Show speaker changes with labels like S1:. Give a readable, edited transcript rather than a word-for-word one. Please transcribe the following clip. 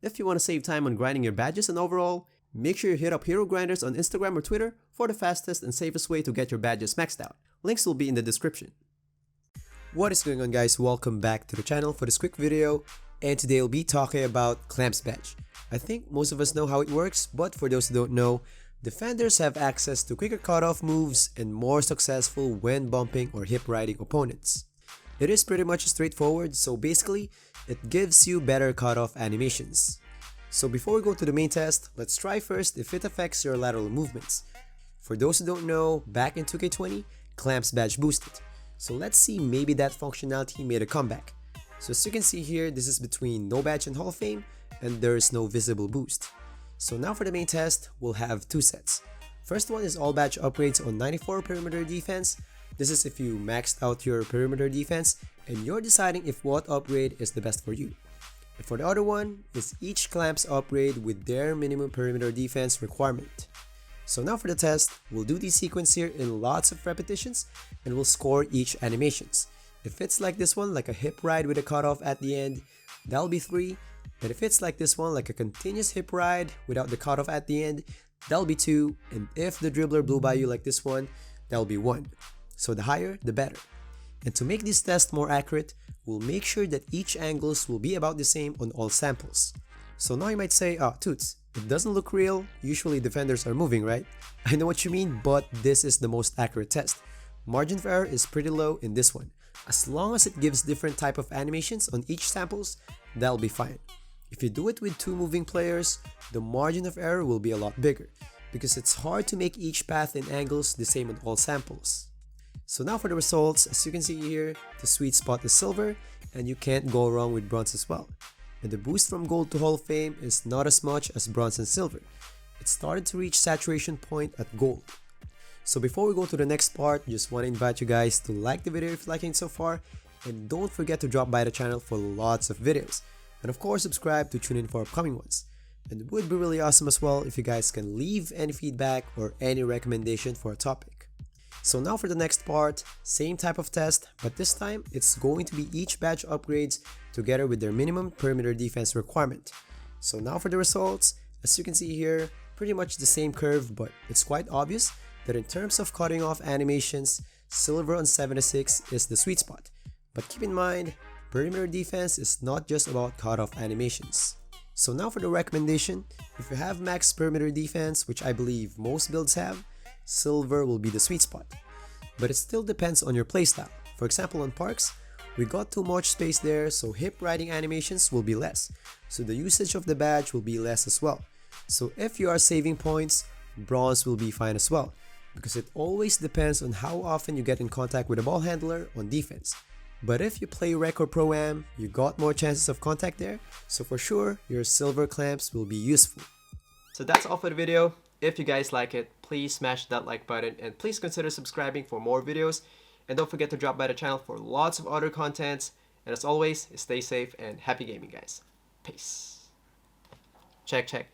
S1: If you want to save time on grinding your badges and overall, make sure you hit up Hero Grinders on Instagram or Twitter for the fastest and safest way to get your badges maxed out. Links will be in the description. What is going on, guys? Welcome back to the channel for this quick video, and today we'll be talking about CLAMPS badge. I think most of us know how it works, but for those who don't know, defenders have access to quicker cutoff moves and more successful when bumping or hip riding opponents. It is pretty much straightforward, so basically, it gives you better cutoff animations. So before we go to the main test, let's try first if it affects your lateral movements. For those who don't know, back in 2K20, CLAMPS badge boosted. So let's see, maybe that functionality made a comeback. So as you can see here, this is between no badge and Hall of Fame, and there is no visible boost. So now for the main test, we'll have two sets. First one is all badge upgrades on 94 perimeter defense. This is if you maxed out your perimeter defense and you're deciding if what upgrade is the best for you. And for the other one is each CLAMPS upgrade with their minimum perimeter defense requirement. So now for the test, we'll do the sequence here in lots of repetitions and we'll score each animations. If it's like this one, like a hip ride with a cutoff at the end, that'll be 3. And if it's like this one, like a continuous hip ride without the cutoff at the end, that'll be 2. And if the dribbler blew by you like this one, that'll be 1. So the higher, the better. And to make this test more accurate, we'll make sure that each angles will be about the same on all samples. So now you might say, Toots, it doesn't look real, usually defenders are moving, right? I know what you mean, but this is the most accurate test. Margin of error is pretty low in this one. As long as it gives different type of animations on each samples, that'll be fine. If you do it with 2 moving players, the margin of error will be a lot bigger, because it's hard to make each path and angles the same on all samples. So now for the results, as you can see here, the sweet spot is silver, and you can't go wrong with bronze as well. And the boost from gold to Hall of Fame is not as much as bronze and silver. It started to reach saturation point at gold. So before we go to the next part, just want to invite you guys to like the video if you're liking it so far, and don't forget to drop by the channel for lots of videos. And of course, subscribe to tune in for upcoming ones. And it would be really awesome as well if you guys can leave any feedback or any recommendation for a topic. So now for the next part, same type of test, but this time it's going to be each badge upgrades together with their minimum perimeter defense requirement. So now for the results, as you can see here, pretty much the same curve, but it's quite obvious that in terms of cutting off animations, silver on 76 is the sweet spot. But keep in mind, perimeter defense is not just about cutoff animations. So now for the recommendation, if you have max perimeter defense, which I believe most builds have, silver will be the sweet spot. But it still depends on your playstyle. For example, on Parks, we got too much space there, so hip riding animations will be less. So the usage of the badge will be less as well. So if you are saving points, bronze will be fine as well, because it always depends on how often you get in contact with a ball handler on defense. But if you play Rec or Pro-Am, you got more chances of contact there, so for sure, your silver clamps will be useful. So that's all for the video. If you guys like it, please smash that like button and please consider subscribing for more videos. And don't forget to drop by the channel for lots of other contents. And as always, stay safe and happy gaming, guys. Peace. Check.